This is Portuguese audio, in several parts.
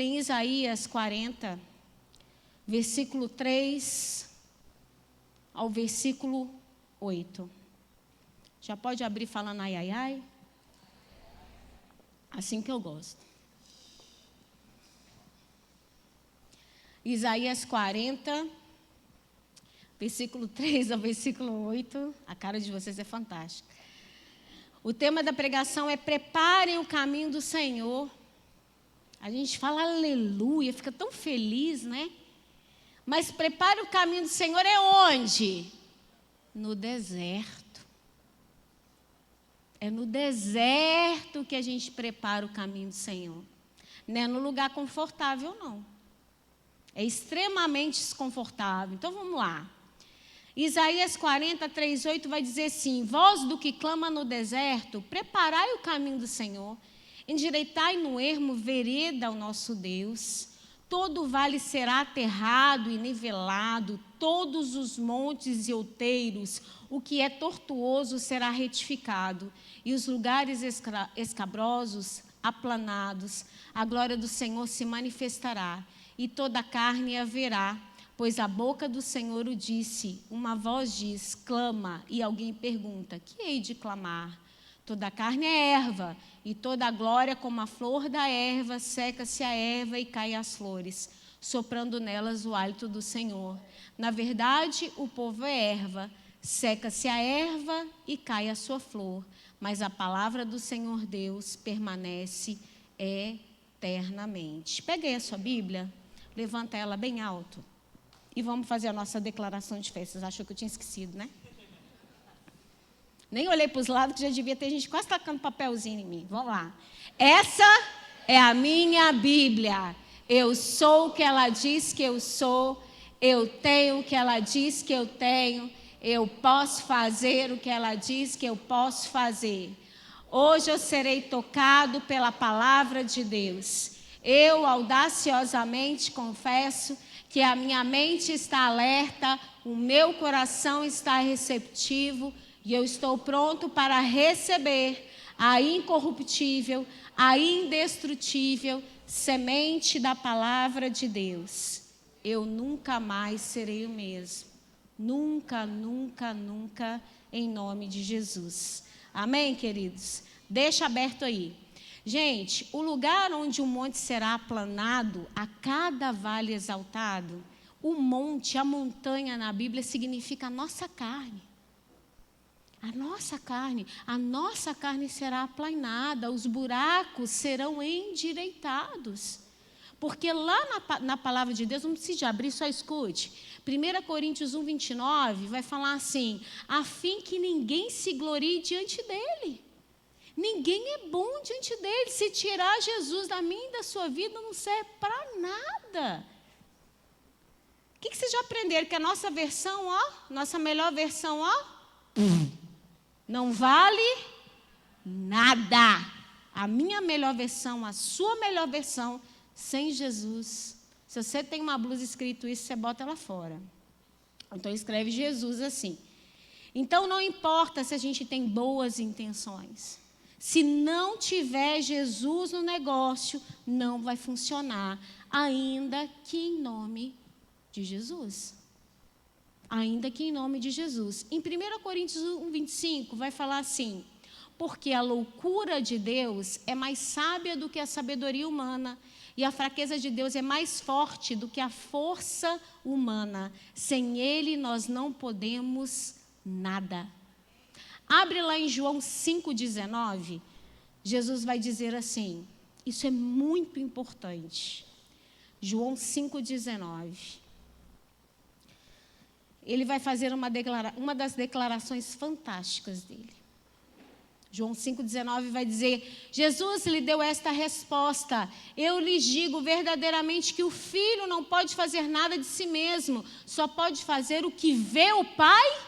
Em Isaías 40, versículo 3 ao versículo 8. Já pode abrir falando ai, ai, ai? Assim que eu gosto. Isaías 40, versículo 3 ao versículo 8. A cara de vocês é fantástica. O tema da pregação é: preparem o caminho do Senhor. A gente fala aleluia, fica tão feliz, né? Mas prepare o caminho do Senhor é onde? No deserto. É no deserto que a gente prepara o caminho do Senhor. Não é no lugar confortável, não. É extremamente desconfortável. Então vamos lá. Isaías 40, 3, 8 vai dizer assim: voz do que clama no deserto, preparai o caminho do Senhor, endireitai no ermo vereda ao nosso Deus. Todo vale será aterrado e nivelado, todos os montes e outeiros, o que é tortuoso será retificado, e os lugares escabrosos aplanados. A glória do Senhor se manifestará, e toda a carne a verá, pois a boca do Senhor o disse. Uma voz diz, clama, e alguém pergunta, que hei de clamar? Toda a carne é erva, e toda a glória como a flor da erva, seca-se a erva e caem as flores, soprando nelas o hálito do Senhor. Na verdade, o povo é erva, seca-se a erva e cai a sua flor, mas a palavra do Senhor Deus permanece eternamente. Peguei a sua Bíblia, levanta ela bem alto e vamos fazer a nossa declaração de fé. Vocês acham que eu tinha esquecido, né? Nem olhei para os lados, que já devia ter gente quase tacando papelzinho em mim. Vamos lá. Essa é a minha Bíblia. Eu sou o que ela diz que eu sou. Eu tenho o que ela diz que eu tenho. Eu posso fazer o que ela diz que eu posso fazer. Hoje eu serei tocado pela palavra de Deus. Eu audaciosamente confesso que a minha mente está alerta, o meu coração está receptivo, e eu estou pronto para receber a incorruptível, a indestrutível semente da palavra de Deus. Eu nunca mais serei o mesmo. Nunca, nunca, nunca, em nome de Jesus. Amém, queridos? Deixa aberto aí. Gente, o lugar onde o monte será aplanado, a cada vale exaltado, o monte, a montanha na Bíblia significa a nossa carne. A nossa carne será aplanada, os buracos serão endireitados. Porque lá na palavra de Deus, não precisa abrir, só escute. 1 Coríntios 1, 29 vai falar assim, a fim que ninguém se glorie diante dele. Ninguém é bom diante dele. Se tirar Jesus da minha e da sua vida, não serve para nada. O que vocês já aprenderam? Que a nossa versão, nossa melhor versão, não vale nada. A minha melhor versão, a sua melhor versão, sem Jesus. Se você tem uma blusa escrito isso, você bota ela fora. Então escreve Jesus assim. Então não importa se a gente tem boas intenções. Se não tiver Jesus no negócio, não vai funcionar. Ainda que em nome de Jesus. Ainda que em nome de Jesus. Em 1 Coríntios 1, 25, vai falar assim, porque a loucura de Deus é mais sábia do que a sabedoria humana, e a fraqueza de Deus é mais forte do que a força humana. Sem Ele, nós não podemos nada. Abre lá em João 5,19, Jesus vai dizer assim, isso é muito importante. João 5,19. Ele vai fazer uma das declarações fantásticas dele. João 5,19 vai dizer, Jesus lhe deu esta resposta, eu lhes digo verdadeiramente que o filho não pode fazer nada de si mesmo, só pode fazer o que vê o pai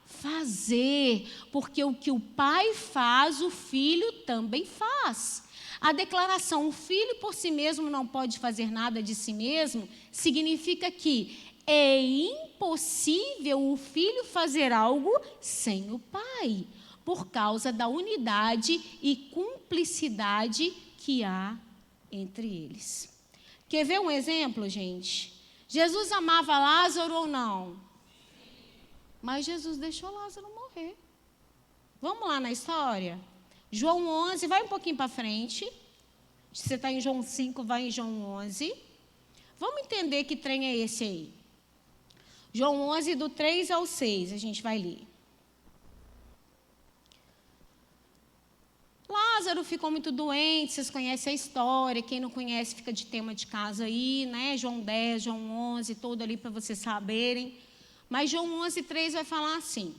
fazer, porque o que o pai faz, o filho também faz. A declaração, o filho por si mesmo não pode fazer nada de si mesmo, significa que é impossível o filho fazer algo sem o pai, por causa da unidade e cumplicidade que há entre eles. Quer ver um exemplo, gente? Jesus amava Lázaro ou não? Mas Jesus deixou Lázaro morrer. Vamos lá na história? João 11, vai um pouquinho para frente. Se você está em João 5, vai em João 11. Vamos entender que trem é esse aí. João 11, do 3 ao 6, a gente vai ler. Lázaro ficou muito doente, vocês conhecem a história. Quem não conhece, fica de tema de casa aí, né? João 10, João 11, todo ali para vocês saberem. Mas João 11, 3 vai falar assim.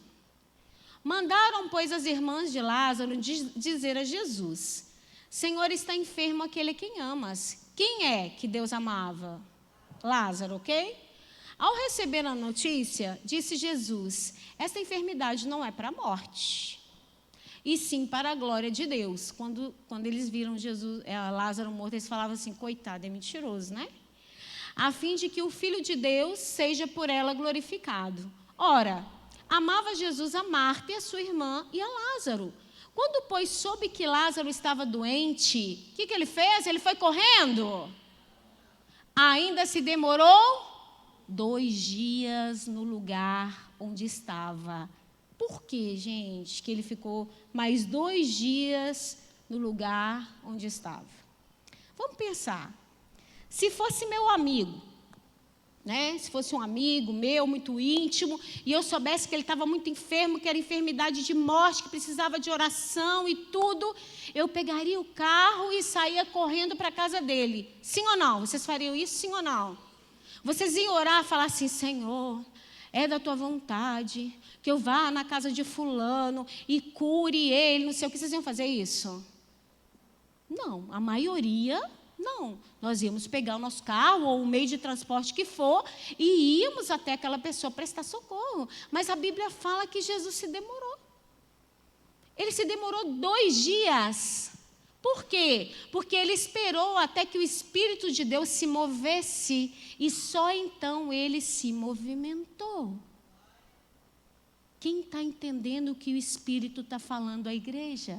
Mandaram, pois, as irmãs de Lázaro dizer a Jesus: Senhor, está enfermo aquele a quem amas. Quem é que Deus amava? Lázaro, ok? Ao receber a notícia, disse Jesus: esta enfermidade não é para a morte, e sim para a glória de Deus. Quando eles viram Lázaro morto, eles falavam assim: coitado, é mentiroso, né? A fim de que o Filho de Deus seja por ela glorificado. Ora, amava Jesus a Marta e a sua irmã e a Lázaro. Quando, pois, soube que Lázaro estava doente, o que ele fez? Ele foi correndo. Ainda se demorou 2 dias no lugar onde estava. Por que, gente, que ele ficou mais 2 dias no lugar onde estava? Vamos pensar. Se fosse meu amigo, né? Se fosse um amigo meu, muito íntimo, e eu soubesse que ele estava muito enfermo, que era enfermidade de morte, que precisava de oração e tudo, eu pegaria o carro e saía correndo para a casa dele. Sim ou não? Vocês fariam isso, sim ou não? Vocês iam orar e falar assim: Senhor, é da tua vontade que eu vá na casa de fulano e cure ele, não sei o que. Vocês iam fazer isso? Não, a maioria não. Nós íamos pegar o nosso carro ou o meio de transporte que for e íamos até aquela pessoa prestar socorro. Mas a Bíblia fala que Jesus se demorou. Ele se demorou 2 dias. Por quê? Porque ele esperou até que o Espírito de Deus se movesse e só então ele se movimentou. Quem está entendendo o que o Espírito está falando à igreja?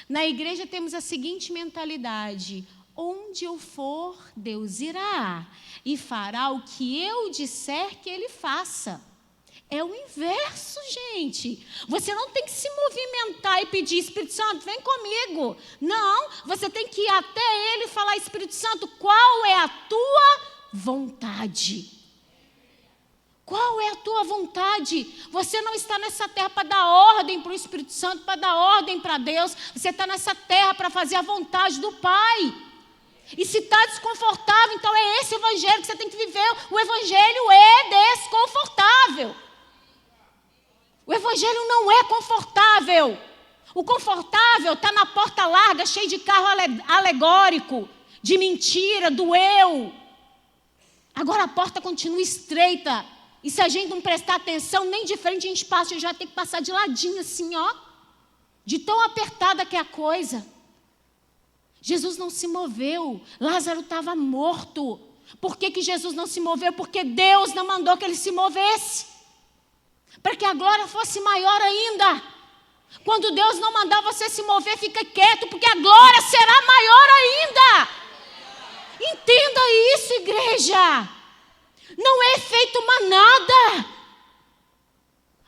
Na igreja temos a seguinte mentalidade: onde eu for, Deus irá e fará o que eu disser que Ele faça. É o inverso, gente. Você não tem que se movimentar e pedir: Espírito Santo, vem comigo. Não, você tem que ir até Ele e falar: Espírito Santo, qual é a tua vontade? Qual é a tua vontade? Você não está nessa terra para dar ordem para o Espírito Santo, para dar ordem para Deus. Você está nessa terra para fazer a vontade do Pai. E se está desconfortável, então é esse evangelho que você tem que viver. O evangelho é desconfortável. O evangelho não é confortável. O confortável está na porta larga, cheio de carro alegórico, de mentira, do eu. Agora a porta continua estreita. E se a gente não prestar atenção, nem de frente a gente passa, a gente já tem que passar de ladinho assim, ó. De tão apertada que é a coisa. Jesus não se moveu. Lázaro estava morto. Por que Jesus não se moveu? Porque Deus não mandou que ele se movesse. Para que a glória fosse maior ainda. Quando Deus não mandar você se mover, fica quieto, porque a glória será maior ainda. Entenda isso, igreja. Não é efeito manada.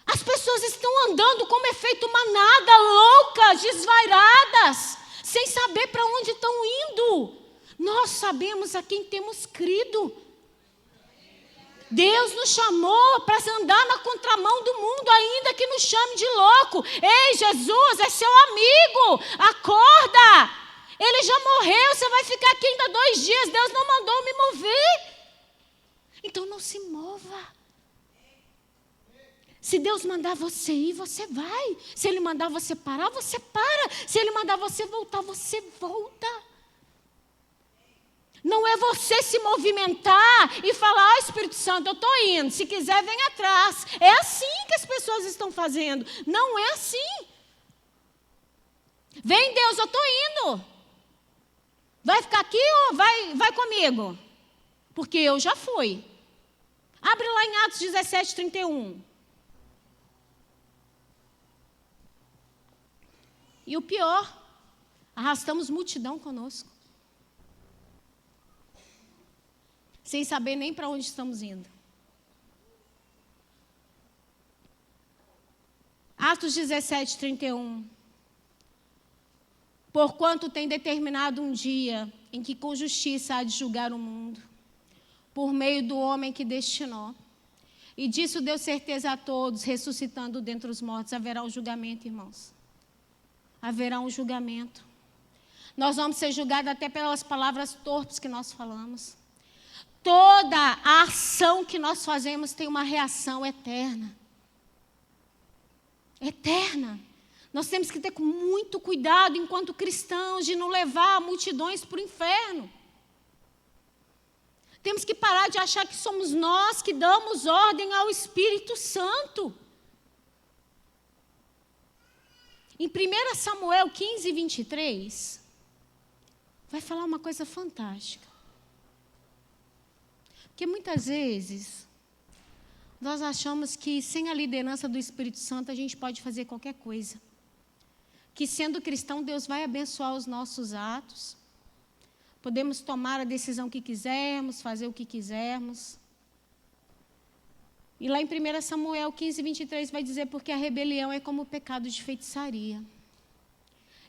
As pessoas estão andando como efeito manada, loucas, desvairadas, sem saber para onde estão indo. Nós sabemos a quem temos crido. Deus nos chamou para andar na contramão do mundo, ainda que nos chame de louco. Ei, Jesus é seu amigo, acorda. Ele já morreu, você vai ficar aqui ainda 2 dias. Deus não mandou me mover. Então não se mova. Se Deus mandar você ir, você vai. Se Ele mandar você parar, você para. Se Ele mandar você voltar, você volta. Não é você se movimentar e falar: Espírito Santo, eu estou indo. Se quiser, vem atrás. É assim que as pessoas estão fazendo. Não é assim. Vem, Deus, eu estou indo. Vai ficar aqui ou vai comigo? Porque eu já fui. Abre lá em Atos 17, 31. E o pior, arrastamos multidão conosco. sem saber nem para onde estamos indo. Atos 17, 31. Porquanto tem determinado um dia em que com justiça há de julgar o mundo, por meio do homem que destinou. E disso deu certeza a todos, ressuscitando dentre os mortos. Haverá um julgamento, irmãos. Haverá um julgamento. Nós vamos ser julgados até pelas palavras torpes que nós falamos. Toda a ação que nós fazemos tem uma reação eterna. Eterna. Nós temos que ter muito cuidado, enquanto cristãos, de não levar multidões para o inferno. Temos que parar de achar que somos nós que damos ordem ao Espírito Santo. Em 1 Samuel 15, 23, vai falar uma coisa fantástica. Porque muitas vezes nós achamos que sem a liderança do Espírito Santo a gente pode fazer qualquer coisa. Que sendo cristão Deus vai abençoar os nossos atos. Podemos tomar a decisão que quisermos, fazer o que quisermos. E lá em 1 Samuel 15, 23 vai dizer, porque a rebelião é como o pecado de feitiçaria.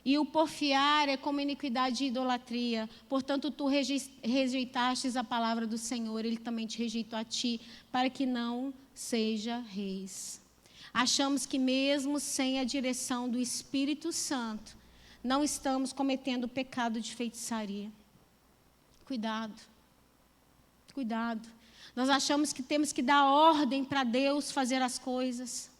E o porfiar é como iniquidade e idolatria. Portanto, tu rejeitastes a palavra do Senhor, Ele também te rejeitou a ti, para que não seja reis. Achamos que mesmo sem a direção do Espírito Santo, não estamos cometendo o pecado de feitiçaria. Cuidado. Cuidado. Nós achamos que temos que dar ordem para Deus fazer as coisas.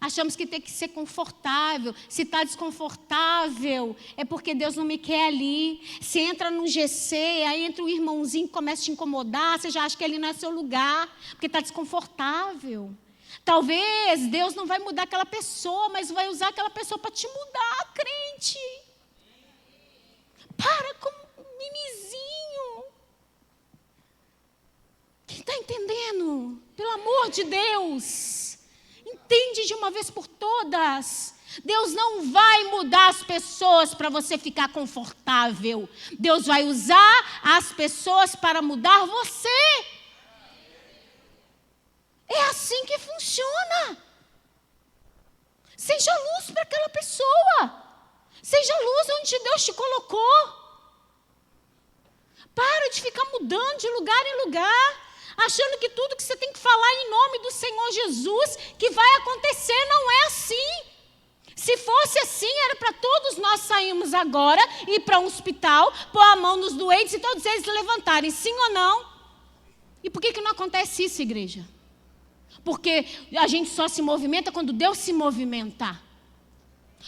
Achamos que tem que ser confortável. Se está desconfortável, é porque Deus não me quer ali. Se entra no GC, aí entra um irmãozinho que começa a te incomodar, você já acha que ali não é seu lugar, porque está desconfortável. Talvez Deus não vai mudar aquela pessoa, mas vai usar aquela pessoa para te mudar, crente. Para com mimizinho. Quem está entendendo? Pelo amor de Deus. Entende de uma vez por todas. Deus não vai mudar as pessoas para você ficar confortável. Deus vai usar as pessoas para mudar você. É assim que funciona. Seja luz para aquela pessoa. Seja luz onde Deus te colocou. Para de ficar mudando de lugar em lugar, achando que tudo que você tem que falar em nome do Senhor Jesus, que vai acontecer. Não é assim. Se fosse assim, era para todos nós sairmos agora, ir para um hospital, pôr a mão nos doentes e todos eles levantarem, sim ou não? E por que não acontece isso, igreja? Porque a gente só se movimenta quando Deus se movimenta.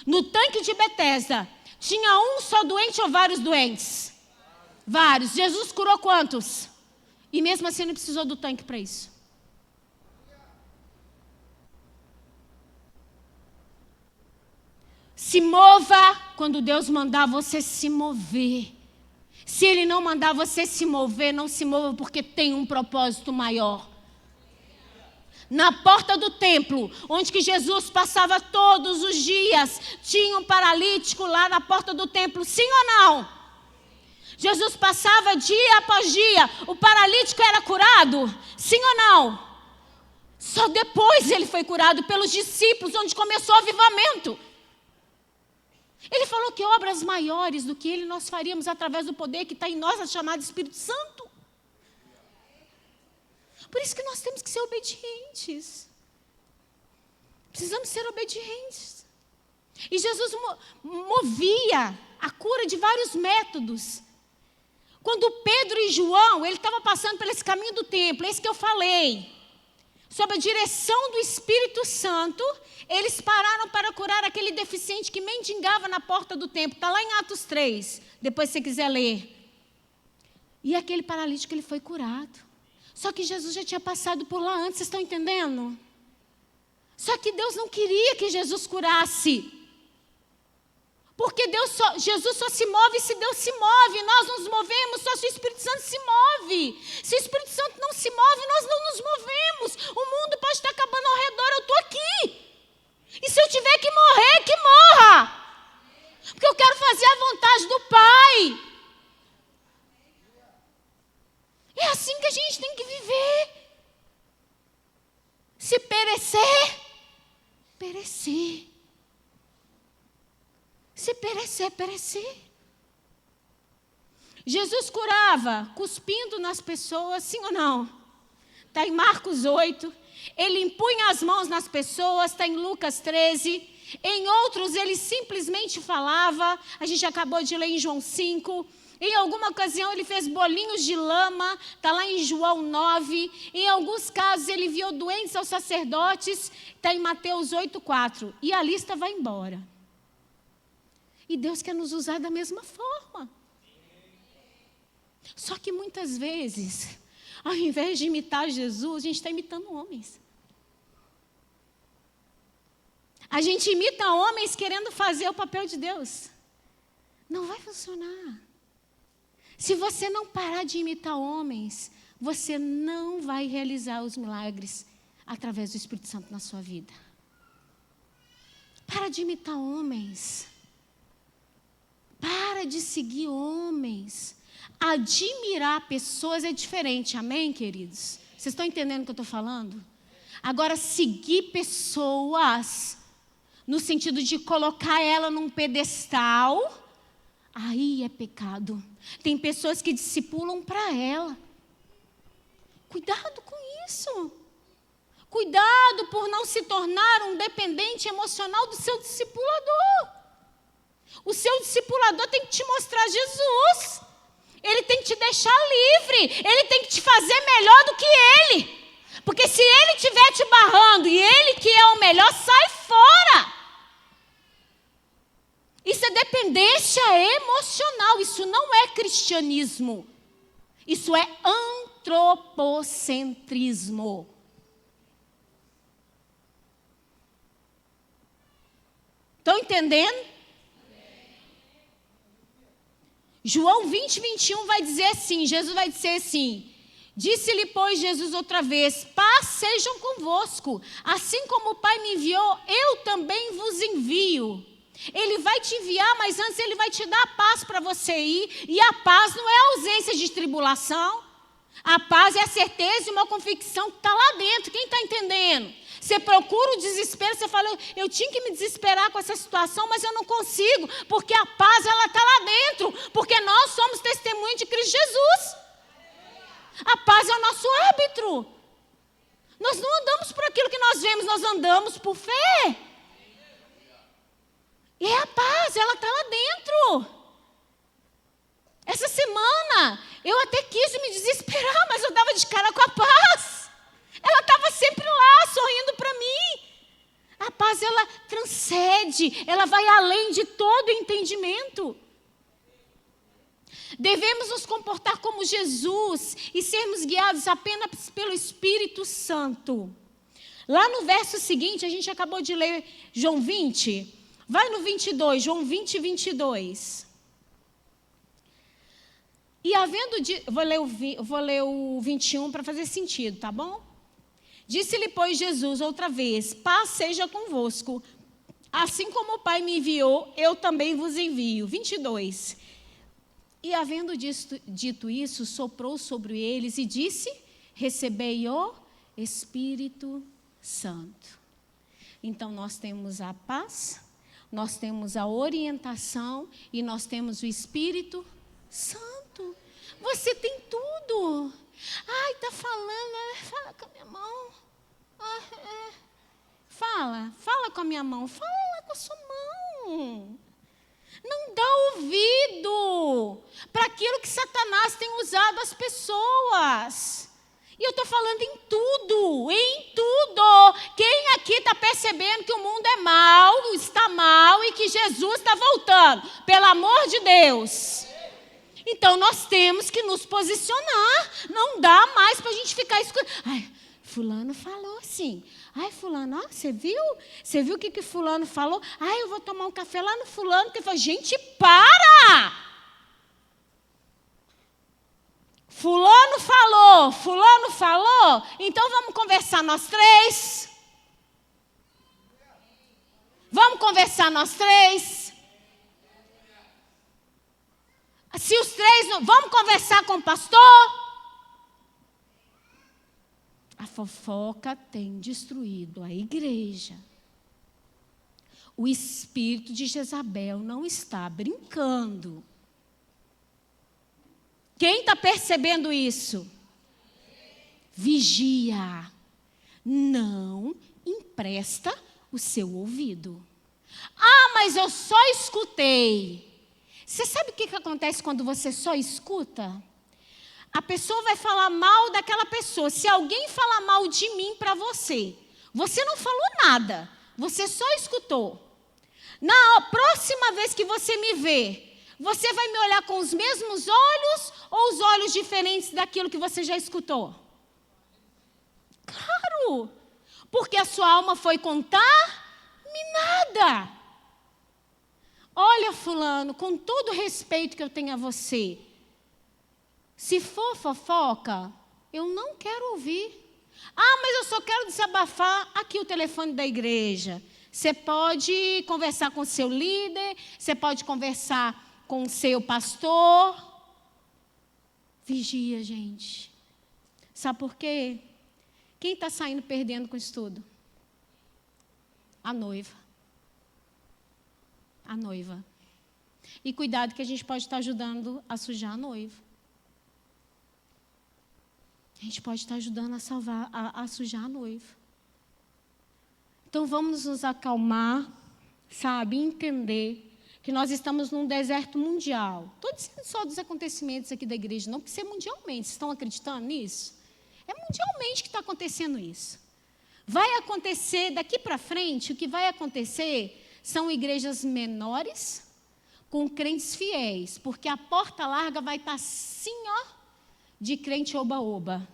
No tanque de Betesda, tinha um só doente ou vários doentes? Vários. Jesus curou quantos? E mesmo assim não precisou do tanque para isso. Se mova quando Deus mandar você se mover. Se Ele não mandar você se mover, não se mova, porque tem um propósito maior. Na porta do templo, onde que Jesus passava todos os dias, tinha um paralítico lá na porta do templo, sim ou não? Jesus passava dia após dia, o paralítico era curado, sim ou não? Só depois ele foi curado pelos discípulos, onde começou o avivamento. Ele falou que obras maiores do que ele nós faríamos através do poder que está em nós, a chamada Espírito Santo. Por isso que nós temos que ser obedientes. Precisamos ser obedientes. E Jesus movia a cura de vários métodos. Quando Pedro e João, ele estava passando por esse caminho do templo, é isso que eu falei, sob a direção do Espírito Santo, eles pararam para curar aquele deficiente que mendigava na porta do templo. Está lá em Atos 3, depois se você quiser ler. E aquele paralítico, ele foi curado. Só que Jesus já tinha passado por lá antes, vocês estão entendendo? Só que Deus não queria que Jesus curasse. Porque Jesus só se move se Deus se move. Nós nos movemos só se o Espírito Santo se move. Se o Espírito Santo não se move, nós não nos movemos. O mundo pode estar acabando ao redor, eu estou aqui. E se eu tiver que morrer, que morra. Porque eu quero fazer a vontade do Pai. É assim que a gente gente tem que viver. Se perecer, perecer. Se perecer, perecer. Jesus curava cuspindo nas pessoas, sim ou não? Está em Marcos 8. Ele impunha as mãos nas pessoas, está em Lucas 13. Em outros, ele simplesmente falava. A gente acabou de ler em João 5. Em alguma ocasião, ele fez bolinhos de lama. Está lá em João 9. Em alguns casos, ele enviou doentes aos sacerdotes. Está em Mateus 8:4. E a lista vai embora. E Deus quer nos usar da mesma forma. Só que muitas vezes, ao invés de imitar Jesus, a gente está imitando homens. A gente imita homens querendo fazer o papel de Deus. Não vai funcionar. Se você não parar de imitar homens, você não vai realizar os milagres através do Espírito Santo na sua vida. Para de imitar homens. Para de seguir homens. Admirar pessoas é diferente, amém, queridos? Vocês estão entendendo o que eu estou falando? Agora, seguir pessoas, no sentido de colocar ela num pedestal, aí é pecado. Tem pessoas que discipulam para ela. Cuidado com isso. Cuidado por não se tornar um dependente emocional do seu discipulador. O seu discipulador tem que te mostrar Jesus. Ele tem que te deixar livre. Ele tem que te fazer melhor do que ele. Porque se ele estiver te barrando e ele que é o melhor, sai fora. Isso é dependência emocional. Isso não é cristianismo. Isso é antropocentrismo. Estão entendendo? João 20:21 vai dizer assim, Jesus vai dizer assim, disse-lhe, pois, Jesus outra vez, paz sejam convosco, assim como o Pai me enviou, eu também vos envio. Ele vai te enviar, mas antes ele vai te dar a paz para você ir, e a paz não é a ausência de tribulação, a paz é a certeza e uma convicção que está lá dentro, quem está entendendo? Você procura o desespero, você fala, eu tinha que me desesperar com essa situação, mas eu não consigo, porque a paz ela está lá dentro, porque nós somos testemunhas de Cristo Jesus. A paz é o nosso árbitro. Nós não andamos por aquilo que nós vemos, nós andamos por fé. E é a paz, ela está lá dentro. Essa semana, eu até quis me desesperar, mas eu dava de cara com a paz. Ela estava sempre lá, sorrindo para mim. A paz, ela transcende, ela vai além de todo entendimento. Devemos nos comportar como Jesus e sermos guiados apenas pelo Espírito Santo. Lá no verso seguinte, a gente acabou de ler João 20. Vai no 22, João 20, 22. E havendo vou ler o 21 para fazer sentido, tá bom? Disse-lhe, pois, Jesus outra vez, paz seja convosco. Assim como o Pai me enviou, eu também vos envio. 22. E havendo dito isso, soprou sobre eles e disse, recebei o Espírito Santo. Então, nós temos a paz, nós temos a orientação e nós temos o Espírito Santo. Você tem tudo. Ai, está falando, fala com a minha mão. Fala com a minha mão, fala com a sua mão. Não dá ouvido para aquilo que Satanás tem usado as pessoas. E eu estou falando em tudo, em tudo. Quem aqui está percebendo que o mundo é mau, está mal e que Jesus está voltando? Pelo amor de Deus. Então, nós temos que nos posicionar. Não dá mais para a gente ficar escutando. Ai, fulano falou assim. Ai, fulano, ó, você viu? Você viu o que fulano falou? Ai, eu vou tomar um café lá no fulano. Que ele falou, gente, para! Fulano falou. Então, vamos conversar nós três. Vamos conversar nós três. Se os três não... Vamos conversar com o pastor? fofoca tem destruído a igreja. O espírito de Jezabel não está brincando. Quem está percebendo isso? Vigia. Não empresta o seu ouvido. Ah, mas eu só escutei. Você sabe o que acontece quando você só escuta? A pessoa vai falar mal daquela pessoa. Se alguém falar mal de mim para você, você não falou nada, você só escutou. Na próxima vez que você me ver, você vai me olhar com os mesmos olhos ou os olhos diferentes daquilo que você já escutou? Claro, porque a sua alma foi contaminada. Olha, fulano, com todo o respeito que eu tenho a você, se for fofoca, eu não quero ouvir. Ah, mas eu só quero desabafar. Aqui o telefone da igreja. Você pode conversar com o seu líder, você pode conversar com o seu pastor. Vigia, gente. Sabe por quê? Quem está saindo perdendo com isso tudo? A noiva. A noiva. E cuidado que a gente pode estar ajudando a sujar a noiva. A gente pode estar ajudando a salvar, a sujar a noiva. Então vamos nos acalmar, sabe, entender que nós estamos num deserto mundial. Estou dizendo só dos acontecimentos aqui da igreja, não, porque isso é mundialmente. Vocês estão acreditando nisso? É mundialmente que está acontecendo isso. Vai acontecer, daqui para frente, o que vai acontecer são igrejas menores, com crentes fiéis, porque a porta larga vai estar assim, ó, de crente oba-oba,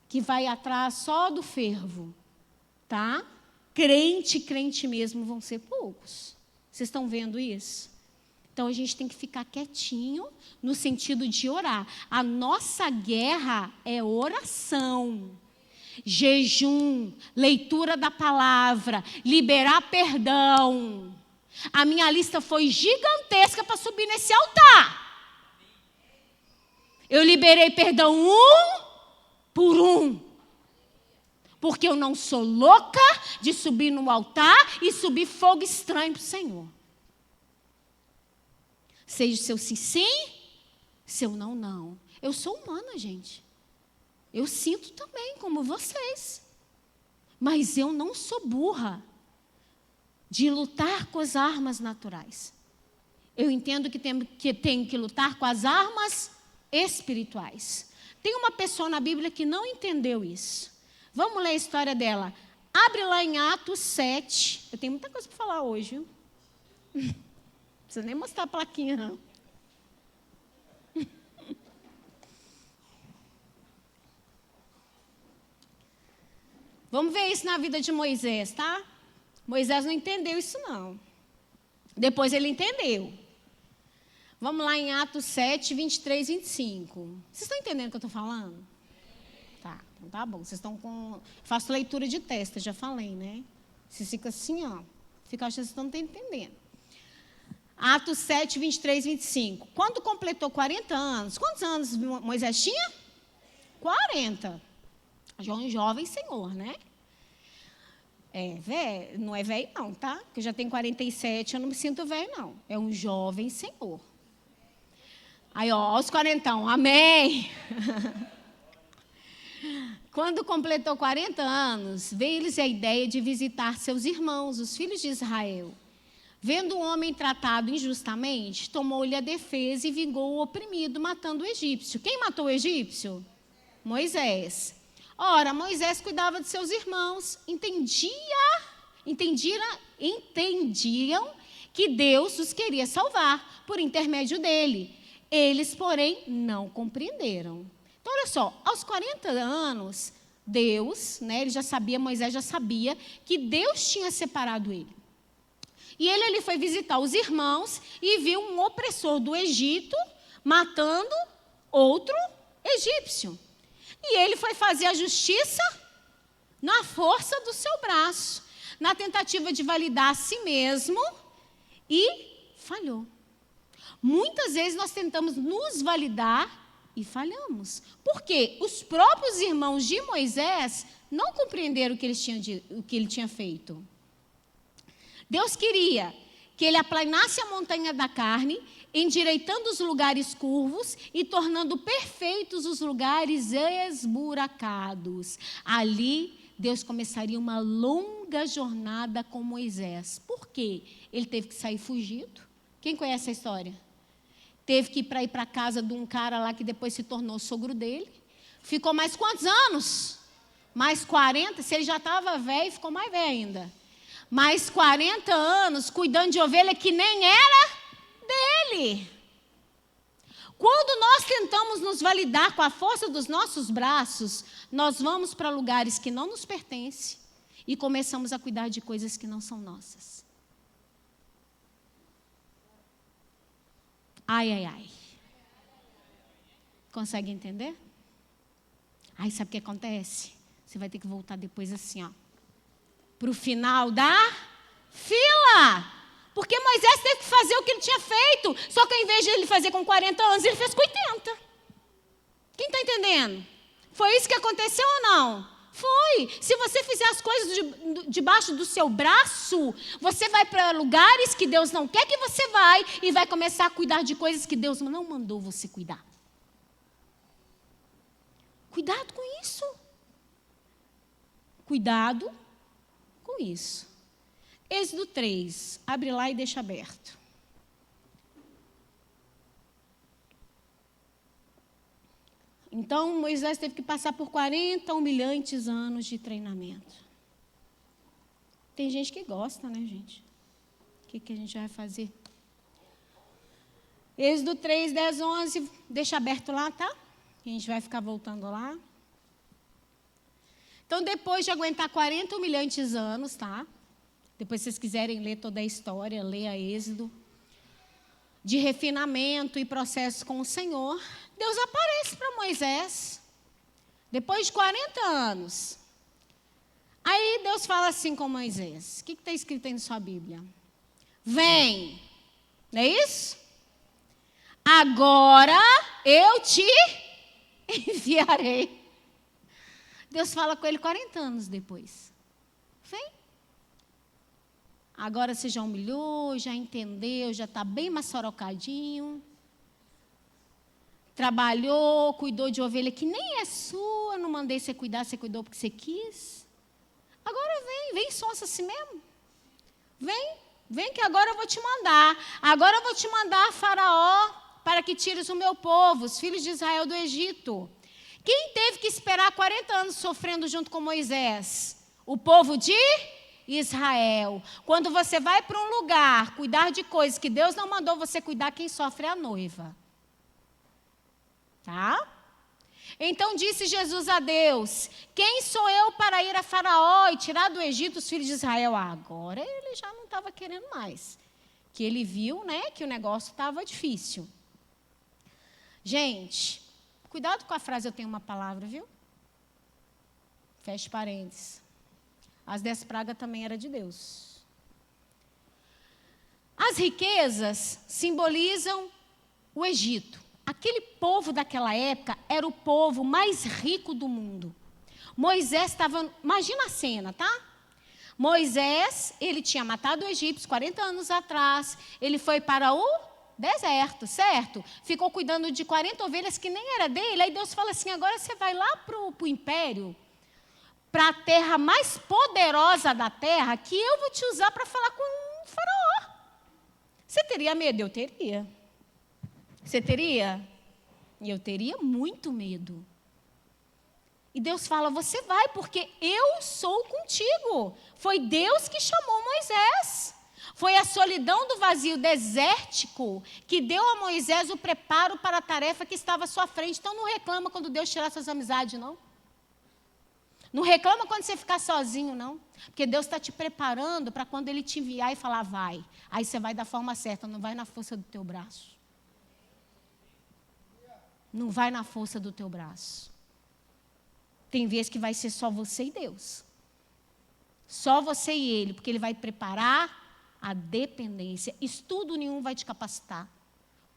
que vai atrás só do fervo, tá? Crente mesmo vão ser poucos. Vocês estão vendo isso? Então a gente tem que ficar quietinho no sentido de orar. A nossa guerra é oração, jejum, leitura da palavra, liberar perdão. A minha lista foi gigantesca para subir nesse altar. Eu liberei perdão um por um. Porque eu não sou louca de subir no altar e subir fogo estranho para o Senhor. Seja seu sim, sim, seu não, não. Eu sou humana, gente. Eu sinto também, como vocês. Mas eu não sou burra de lutar com as armas naturais. Eu entendo que tenho que lutar com as armas espirituais. Tem uma pessoa na Bíblia que não entendeu isso. Vamos ler a história dela. Abre lá em Atos 7. Eu tenho muita coisa para falar hoje, viu? Não precisa nem mostrar a plaquinha, não. Vamos ver isso na vida de Moisés, tá? Moisés não entendeu isso, não. Depois ele entendeu. Vamos lá em Atos 7, 23, 25. Vocês estão entendendo o que eu estou falando? Tá, então tá bom. Vocês estão com... Faço leitura de testa, já falei, né? Vocês ficam assim, ó. Fica achando que vocês não estão entendendo. Atos 7, 23, 25. Quando completou 40 anos... Quantos anos Moisés tinha? 40. Já um jovem senhor, né? É, velho, não é velho não, tá? Porque eu já tenho 47, eu não me sinto velho não. É um jovem senhor. Aí, ó, aos 40, amém. Quando completou 40 anos, veio-lhes a ideia de visitar seus irmãos, os filhos de Israel. Vendo um homem tratado injustamente, tomou-lhe a defesa e vingou o oprimido, matando o egípcio. Quem matou o egípcio? Moisés. Ora, Moisés cuidava de seus irmãos, entendiam que Deus os queria salvar por intermédio dele. Eles, porém, não compreenderam. Então, olha só, aos 40 anos, Deus, né, ele já sabia, Moisés já sabia que Deus tinha separado ele. E ele foi visitar os irmãos e viu um opressor do Egito matando outro egípcio. E ele foi fazer a justiça na força do seu braço, na tentativa de validar a si mesmo, e falhou. Muitas vezes nós tentamos nos validar e falhamos. Por quê? Os próprios irmãos de Moisés não compreenderam o que ele tinha feito. Deus queria que ele aplanasse a montanha da carne, endireitando os lugares curvos e tornando perfeitos os lugares esburacados. Ali, Deus começaria uma longa jornada com Moisés. Por quê? Ele teve que sair fugido. Quem conhece a história? Teve que ir para a casa de um cara lá que depois se tornou sogro dele. Ficou mais quantos anos? Mais 40. Se ele já estava velho, ficou mais velho ainda. Mais 40 anos cuidando de ovelha que nem era dele. Quando nós tentamos nos validar com a força dos nossos braços, nós vamos para lugares que não nos pertencem e começamos a cuidar de coisas que não são nossas. Ai, ai, ai. Consegue entender? Aí sabe o que acontece? Você vai ter que voltar depois assim, ó, para o final da fila. Porque Moisés teve que fazer o que ele tinha feito. Só que ao invés de ele fazer com 40 anos, ele fez com 80. Quem está entendendo? Foi isso que aconteceu ou não? Foi. Se você fizer as coisas debaixo do seu braço, você vai para lugares que Deus não quer que você vai e vai começar a cuidar de coisas que Deus não mandou você cuidar. Cuidado com isso. Cuidado com isso. Êxodo 3. Abre lá e deixa aberto. Então, Moisés teve que passar por 40 humilhantes anos de treinamento. Tem gente que gosta, né, gente? O que a gente vai fazer? Êxodo 3, 10, 11. Deixa aberto lá, tá? A gente vai ficar voltando lá. Então, depois de aguentar 40 humilhantes anos, tá? Depois, se vocês quiserem ler toda a história, leia Êxodo. De refinamento e processo com o Senhor, Deus aparece para Moisés. Depois de 40 anos. Aí Deus fala assim com Moisés. O que está escrito aí na sua Bíblia? Vem. Não é isso? Agora eu te enviarei. Deus fala com ele 40 anos depois. Vem. Agora você já humilhou, já entendeu, já está bem massorocadinho. Trabalhou, cuidou de ovelha que nem é sua, não mandei você cuidar, você cuidou porque você quis. Agora vem sonsa assim mesmo. Vem que agora eu vou te mandar. Agora eu vou te mandar a Faraó para que tires o meu povo, os filhos de Israel do Egito. Quem teve que esperar 40 anos sofrendo junto com Moisés? O povo de Israel. Quando você vai para um lugar cuidar de coisas que Deus não mandou você cuidar, quem sofre é a noiva. Tá? Então disse Jesus a Deus: quem sou eu para ir a Faraó e tirar do Egito os filhos de Israel? Agora ele já não estava querendo mais. Que ele viu, né, que o negócio estava difícil. Gente, cuidado com a frase eu tenho uma palavra, viu? Feche parênteses. As 10 pragas também eram de Deus. As riquezas simbolizam o Egito. Aquele povo daquela época era o povo mais rico do mundo. Moisés estava... Imagina a cena, tá? Moisés, ele tinha matado o egípcio 40 anos atrás. Ele foi para o deserto, certo? Ficou cuidando de 40 ovelhas que nem era dele. Aí Deus fala assim, agora você vai lá para o império, para a terra mais poderosa da terra, que eu vou te usar para falar com o faraó. Você teria medo? Eu teria. Você teria? E eu teria muito medo. E Deus fala, você vai, porque eu sou contigo. Foi Deus que chamou Moisés. Foi a solidão do vazio desértico que deu a Moisés o preparo para a tarefa que estava à sua frente. Então não reclama quando Deus tirar suas amizades, não. Não reclama quando você ficar sozinho, não. Porque Deus está te preparando para quando Ele te enviar e falar, vai. Aí você vai da forma certa, não vai na força do teu braço. Não vai na força do teu braço. Tem vezes que vai ser só você e Deus. Só você e Ele, porque Ele vai preparar a dependência. Estudo nenhum vai te capacitar.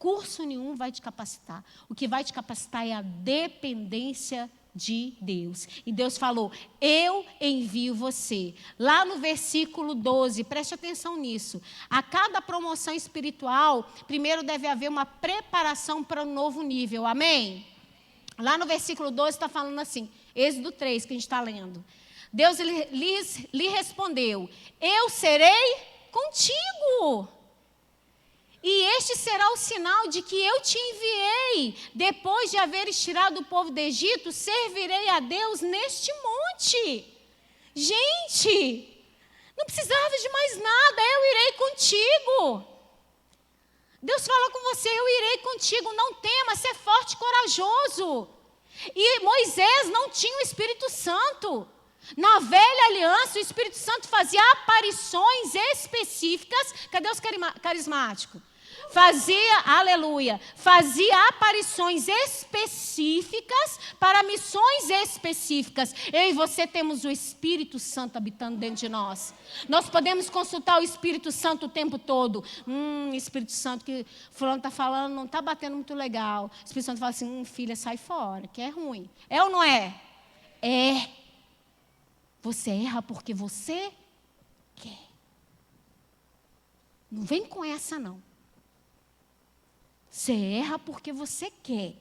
curso nenhum vai te capacitar. O que vai te capacitar é a dependência de Deus. E Deus falou, eu envio você. Lá no versículo 12, preste atenção nisso. A cada promoção espiritual, primeiro deve haver uma preparação para um novo nível. Amém? Lá no versículo 12 está falando assim, Êxodo 3, que a gente está lendo. Deus lhe respondeu, eu serei contigo. E este será o sinal de que eu te enviei. Depois de haveres tirado o povo do Egito, servirei a Deus neste monte. Gente, não precisava de mais nada, eu irei contigo. Deus fala com você, eu irei contigo, não tema, ser forte e corajoso. E Moisés não tinha o Espírito Santo. Na velha aliança, o Espírito Santo fazia aparições específicas. Cadê os carismáticos? Fazia aparições específicas para missões específicas. Eu e você temos o Espírito Santo habitando dentro de nós. Nós podemos consultar o Espírito Santo o tempo todo. Espírito Santo, que fulano está falando, não está batendo muito legal. O Espírito Santo fala assim, filha, sai fora, que é ruim. É ou não é? É. Você erra porque você quer. Não vem com essa, não. Você erra porque você quer.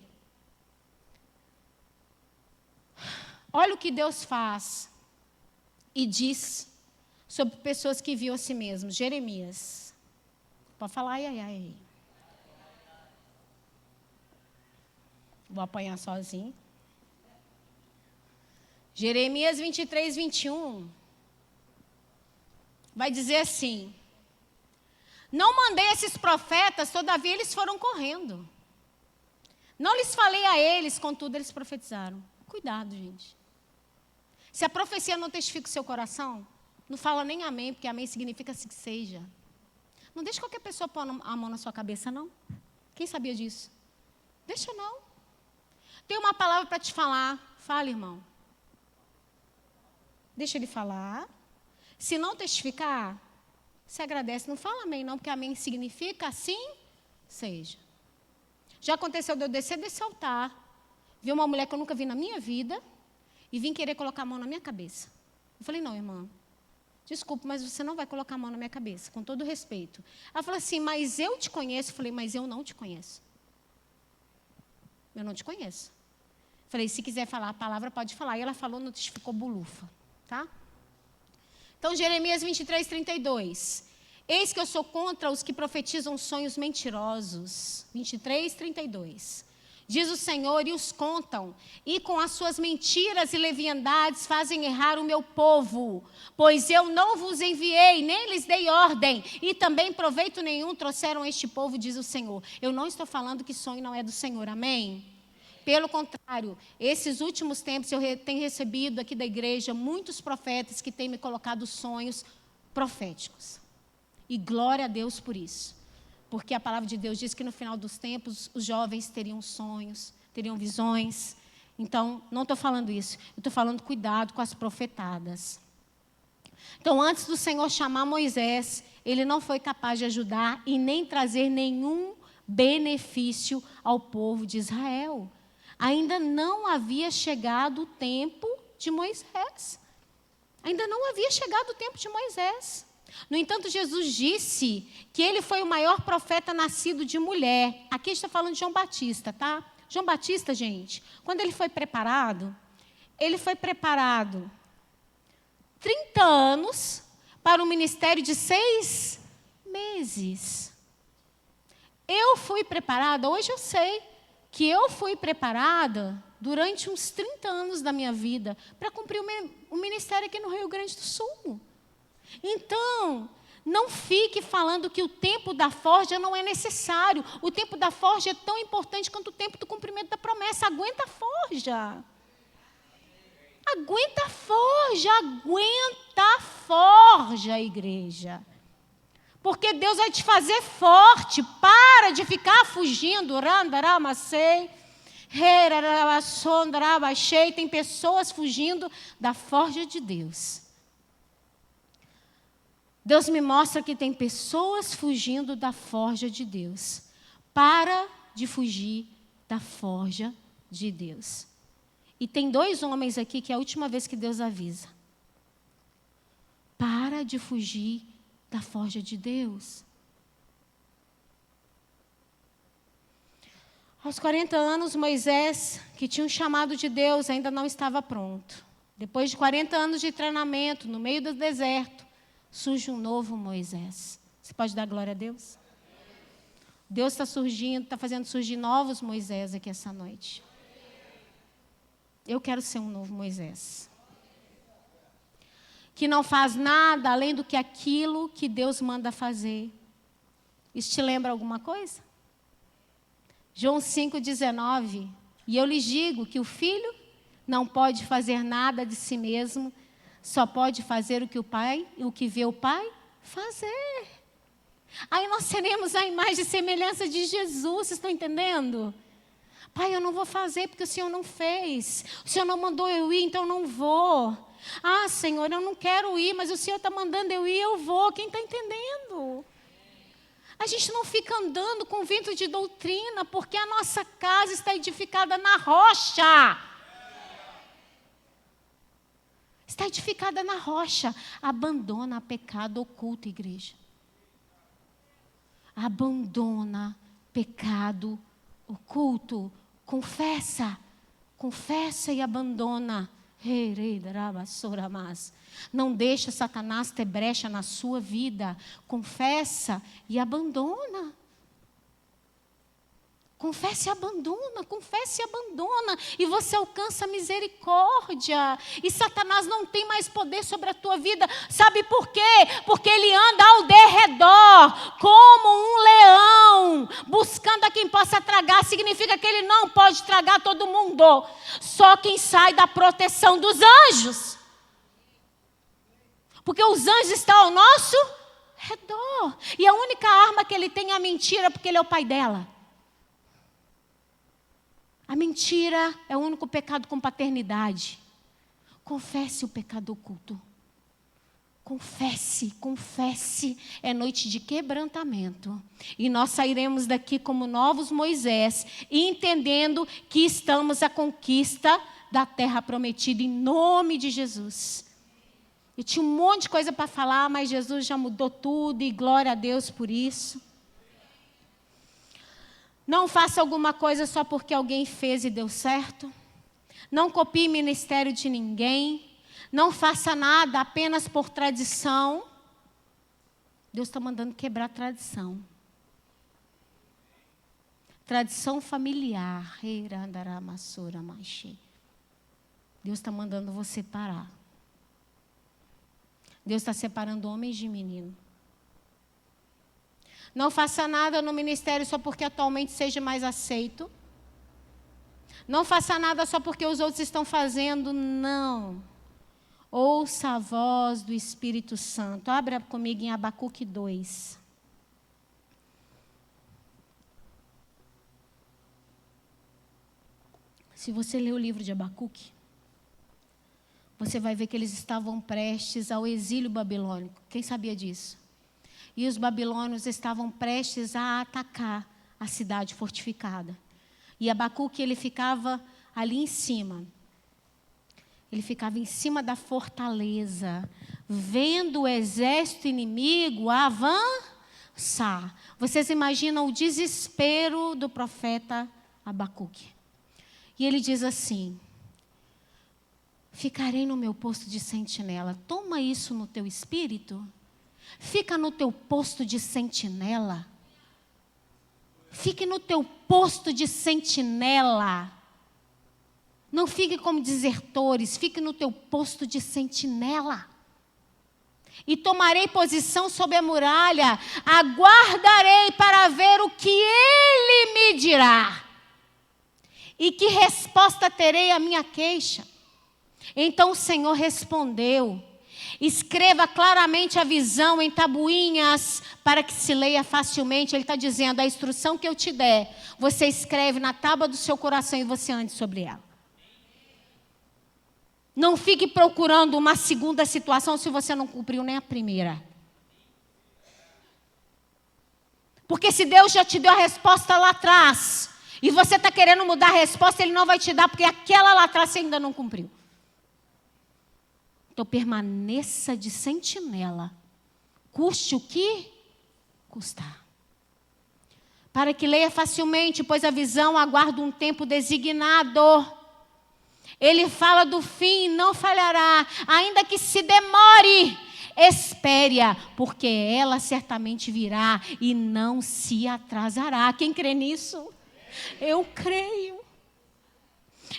Olha o que Deus faz e diz sobre pessoas que viam a si mesmos. Jeremias. Pode falar, ai. Vou apanhar sozinho. Jeremias 23, 21. Vai dizer assim. Não mandei esses profetas, todavia eles foram correndo. Não lhes falei a eles, contudo eles profetizaram. Cuidado, gente. Se a profecia não testifica o seu coração, não fala nem amém, porque amém significa assim que seja. Não deixe qualquer pessoa pôr a mão na sua cabeça, não. Quem sabia disso? Deixa não. Tem uma palavra para te falar. Fala, irmão. Deixa ele falar. Se não testificar, se agradece. Não fala amém, não, porque amém significa assim seja. Já aconteceu de eu descer desse altar, vi uma mulher que eu nunca vi na minha vida e vim querer colocar a mão na minha cabeça. Eu falei, não, irmã, desculpe, mas você não vai colocar a mão na minha cabeça, com todo respeito. Ela falou assim, mas eu te conheço. Eu falei, mas eu não te conheço. Eu não te conheço. Eu falei, se quiser falar a palavra, pode falar. E ela falou, não testificou bolufa, tá? Então, Jeremias 23, 32. Eis que eu sou contra os que profetizam sonhos mentirosos. 23, 32. Diz o Senhor, e os contam, e com as suas mentiras e leviandades fazem errar o meu povo. Pois eu não vos enviei, nem lhes dei ordem, e também proveito nenhum trouxeram a este povo, diz o Senhor. Eu não estou falando que sonho não é do Senhor, amém? Pelo contrário, esses últimos tempos eu tenho recebido aqui da igreja muitos profetas que têm me colocado sonhos proféticos. E glória a Deus por isso. Porque a palavra de Deus diz que no final dos tempos os jovens teriam sonhos, teriam visões. Então, não estou falando isso. Eu estou falando cuidado com as profetadas. Então, antes do Senhor chamar Moisés, ele não foi capaz de ajudar e nem trazer nenhum benefício ao povo de Israel. Ainda não havia chegado o tempo de Moisés. Ainda não havia chegado o tempo de Moisés. No entanto, Jesus disse que ele foi o maior profeta nascido de mulher. Aqui está falando de João Batista, tá? João Batista, gente, quando ele foi preparado 30 anos para um ministério de 6 meses. Eu fui preparada, hoje eu sei que eu fui preparada durante uns 30 anos da minha vida para cumprir o ministério aqui no Rio Grande do Sul. Então, não fique falando que o tempo da forja não é necessário. O tempo da forja é tão importante quanto o tempo do cumprimento da promessa. Aguenta a forja. Aguenta a forja, aguenta a forja, igreja. Porque Deus vai te fazer forte. Para de ficar fugindo. Tem pessoas fugindo da forja de Deus. Deus me mostra que tem pessoas fugindo da forja de Deus. Para de fugir da forja de Deus. E tem 2 homens aqui que é a última vez que Deus avisa. Para de fugir da forja de Deus. Aos 40 anos, Moisés, que tinha um chamado de Deus, ainda não estava pronto. Depois de 40 anos de treinamento, no meio do deserto, surge um novo Moisés. Você pode dar glória a Deus? Deus está surgindo, está fazendo surgir novos Moisés aqui essa noite. Eu quero ser um novo Moisés. Que não faz nada além do que aquilo que Deus manda fazer. Isso te lembra alguma coisa? João 5,19. E eu lhes digo que o filho não pode fazer nada de si mesmo, só pode fazer o que vê o pai fazer. Aí nós seremos a imagem e semelhança de Jesus, vocês estão entendendo? Pai, eu não vou fazer porque o Senhor não fez. O Senhor não mandou eu ir, então eu não vou. Ah, Senhor, eu não quero ir, mas o Senhor está mandando eu ir, eu vou. Quem está entendendo? A gente não fica andando com vento de doutrina, porque a nossa casa está edificada na rocha. Está edificada na rocha. Abandona pecado oculto, igreja. Abandona pecado oculto. Confessa. Confessa e abandona. Não deixa Satanás ter brecha na sua vida. Confessa e abandona. Confesse e abandona, confesse e abandona. E você alcança a misericórdia. E Satanás não tem mais poder sobre a tua vida. Sabe por quê? Porque ele anda ao derredor, como um leão, buscando a quem possa tragar. Significa que ele não pode tragar todo mundo. Só quem sai da proteção dos anjos. Porque os anjos estão ao nosso redor. E a única arma que ele tem é a mentira, porque ele é o pai dela. A mentira é o único pecado com paternidade. Confesse o pecado oculto. Confesse, confesse. É noite de quebrantamento. E nós sairemos daqui como novos Moisés, entendendo que estamos à conquista da terra prometida em nome de Jesus. Eu tinha um monte de coisa para falar, mas Jesus já mudou tudo e glória a Deus por isso. Não faça alguma coisa só porque alguém fez e deu certo. Não copie ministério de ninguém. Não faça nada apenas por tradição. Deus está mandando quebrar a tradição. Tradição familiar. Deus está mandando você parar. Deus está separando homens de menino. Não faça nada no ministério só porque atualmente seja mais aceito. Não faça nada só porque os outros estão fazendo, não. Ouça a voz do Espírito Santo. Abra comigo em Abacuque 2. Se você ler o livro de Abacuque, você vai ver que eles estavam prestes ao exílio babilônico. Quem sabia disso? E os babilônios estavam prestes a atacar a cidade fortificada. E Abacuque, ele ficava ali em cima. Ele ficava em cima da fortaleza, vendo o exército inimigo avançar. Vocês imaginam o desespero do profeta Abacuque. E ele diz assim: ficarei no meu posto de sentinela. Toma isso no teu espírito. Fica no teu posto de sentinela. Fique no teu posto de sentinela. Não fique como desertores, fique no teu posto de sentinela. E tomarei posição sobre a muralha, aguardarei para ver o que ele me dirá. E que resposta terei à minha queixa? Então o Senhor respondeu: escreva claramente a visão em tabuinhas para que se leia facilmente. Ele está dizendo: a instrução que eu te der, você escreve na tábua do seu coração e você ande sobre ela. Não fique procurando uma segunda situação se você não cumpriu nem a primeira. Porque se Deus já te deu a resposta lá atrás, e você está querendo mudar a resposta, Ele não vai te dar, porque aquela lá atrás você ainda não cumpriu. Então permaneça de sentinela, custe o que custar. Para que leia facilmente, pois a visão aguarda um tempo designado. Ele fala do fim, não falhará, ainda que se demore, espere-a, porque ela certamente virá e não se atrasará. Quem crê nisso? Eu creio.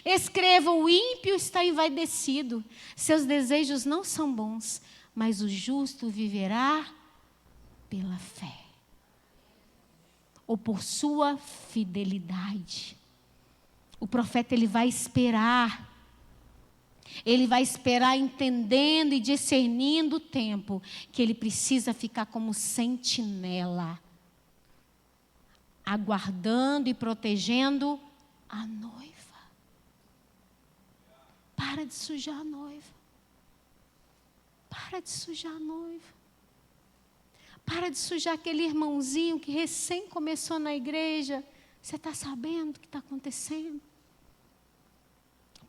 Escreva: o ímpio está envaidecido, seus desejos não são bons, mas o justo viverá pela fé, ou por sua fidelidade. O profeta, ele vai esperar. Ele vai esperar entendendo e discernindo o tempo que ele precisa ficar como sentinela, aguardando e protegendo a noiva. Para de sujar a noiva. Para de sujar a noiva. Para de sujar aquele irmãozinho que recém começou na igreja. Você está sabendo o que está acontecendo?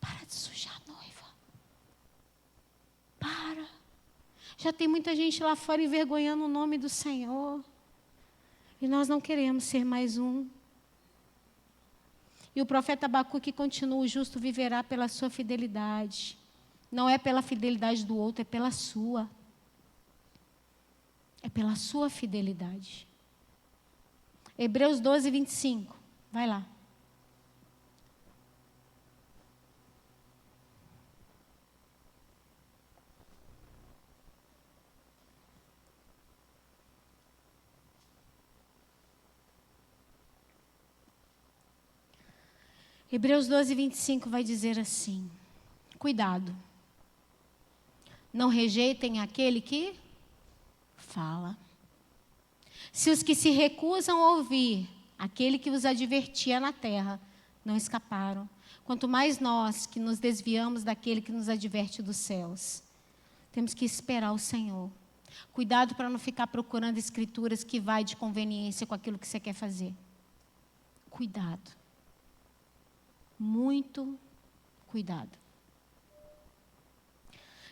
Para de sujar a noiva. Para. Já tem muita gente lá fora envergonhando o nome do Senhor. E nós não queremos ser mais um. E o profeta Abacuque continua: o justo viverá pela sua fidelidade. Não é pela fidelidade do outro, é pela sua. É pela sua fidelidade. Hebreus 12, 25. Vai lá. Hebreus 12, 25 vai dizer assim: cuidado, não rejeitem aquele que fala. Se os que se recusam a ouvir aquele que os advertia na terra não escaparam, quanto mais nós que nos desviamos daquele que nos adverte dos céus. Temos que esperar o Senhor. Cuidado para não ficar procurando escrituras que vai de conveniência com aquilo que você quer fazer. Cuidado. Muito cuidado.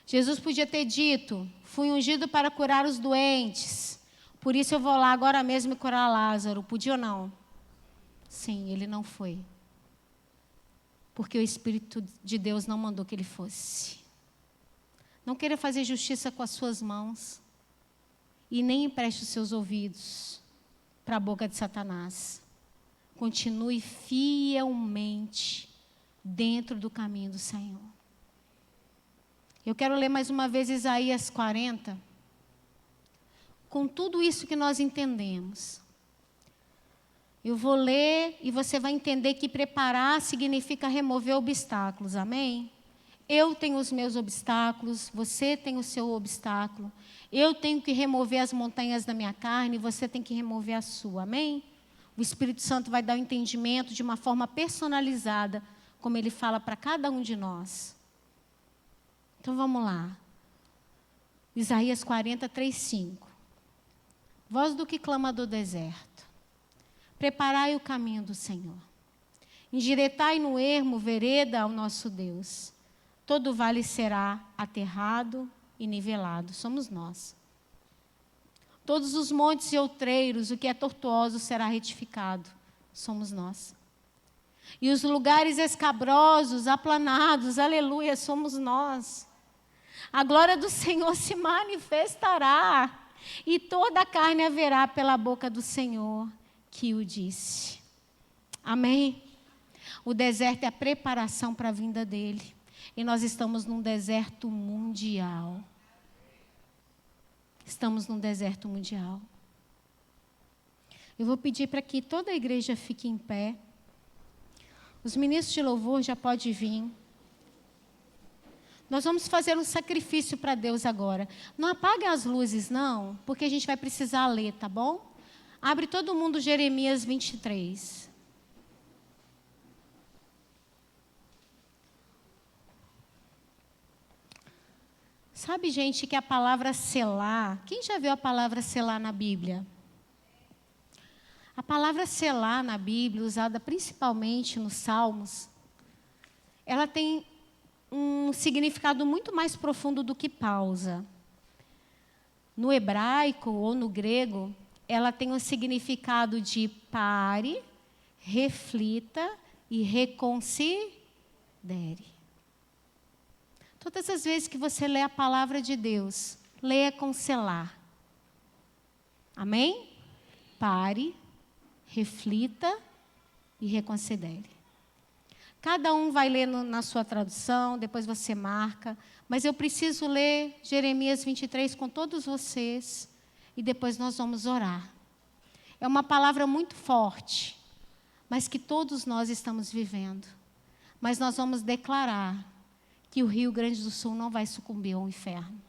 Jesus podia ter dito: fui ungido para curar os doentes, por isso eu vou lá agora mesmo e curar Lázaro. Podia ou não? Sim, ele não foi. Porque o Espírito de Deus não mandou que ele fosse. Não queira fazer justiça com as suas mãos. E nem empreste os seus ouvidos para a boca de Satanás. Continue fielmente dentro do caminho do Senhor. Eu quero ler mais uma vez Isaías 40. Com tudo isso que nós entendemos. Eu vou ler e você vai entender que preparar significa remover obstáculos, amém? Eu tenho os meus obstáculos, você tem o seu obstáculo. Eu tenho que remover as montanhas da minha carne, você tem que remover a sua, amém? O Espírito Santo vai dar o entendimento de uma forma personalizada, como ele fala para cada um de nós. Então vamos lá. Isaías 40, 3, 5. Voz do que clama do deserto. Preparai o caminho do Senhor. Endireitai no ermo vereda ao nosso Deus. Todo vale será aterrado e nivelado. Somos nós. Todos os montes e outreiros, o que é tortuoso será retificado. Somos nós. E os lugares escabrosos, aplanados, aleluia, somos nós. A glória do Senhor se manifestará, e toda a carne haverá pela boca do Senhor que o disse. Amém? O deserto é a preparação para a vinda dele. E nós estamos num deserto mundial. Estamos num deserto mundial. Eu vou pedir para que toda a igreja fique em pé. Os ministros de louvor já podem vir. Nós vamos fazer um sacrifício para Deus agora. Não apague as luzes, não, porque a gente vai precisar ler, tá bom? Abre todo mundo Jeremias 23. Sabe, gente, que a palavra selar... Quem já viu a palavra selar na Bíblia? A palavra selar na Bíblia, usada principalmente nos Salmos, ela tem um significado muito mais profundo do que pausa. No hebraico ou no grego, ela tem um significado de pare, reflita e reconsidere. Todas as vezes que você lê a palavra de Deus, leia com selar. Amém? Pare, reflita e reconsidere. Cada um vai ler na sua tradução, depois você marca. Mas eu preciso ler Jeremias 23 com todos vocês. E depois nós vamos orar. É uma palavra muito forte, mas que todos nós estamos vivendo. Mas nós vamos declarar que o Rio Grande do Sul não vai sucumbir ao inferno.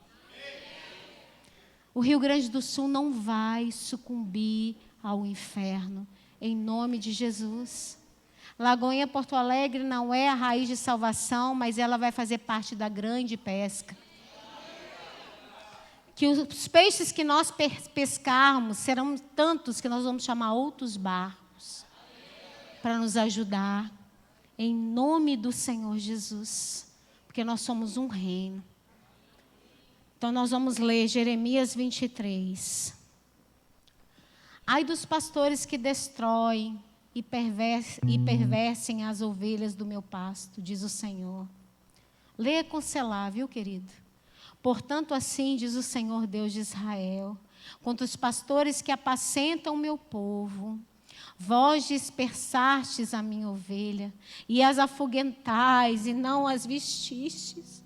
O Rio Grande do Sul não vai sucumbir ao inferno, em nome de Jesus. Lagoinha Porto Alegre não é a raiz de salvação, mas ela vai fazer parte da grande pesca. Que os peixes que nós pescarmos serão tantos que nós vamos chamar outros barcos para nos ajudar, em nome do Senhor Jesus, porque nós somos um reino. Então nós vamos ler Jeremias 23. Ai dos pastores que destroem e perversem as ovelhas do meu pasto, diz o Senhor. Leia com selar, viu, querido? Portanto, assim diz o Senhor Deus de Israel, quanto os pastores que apacentam o meu povo, vós dispersastes a minha ovelha, e as afugentais, e não as vestistes.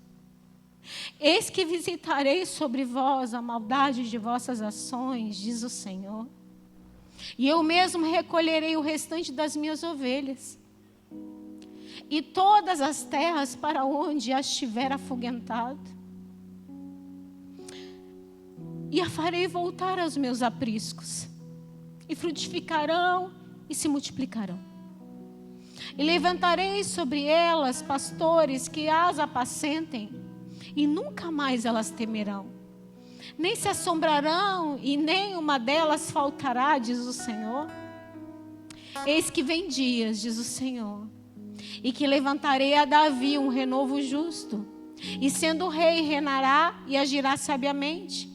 Eis que visitarei sobre vós a maldade de vossas ações, diz o Senhor. E eu mesmo recolherei o restante das minhas ovelhas, e todas as terras para onde as tiver afugentado, e a farei voltar aos meus apriscos, e frutificarão e se multiplicarão. E levantarei sobre elas pastores que as apacentem, e nunca mais elas temerão, nem se assombrarão, e nem uma delas faltará, diz o Senhor. Eis que vem dias, diz o Senhor, e que levantarei a Davi um renovo justo, e sendo rei reinará e agirá sabiamente,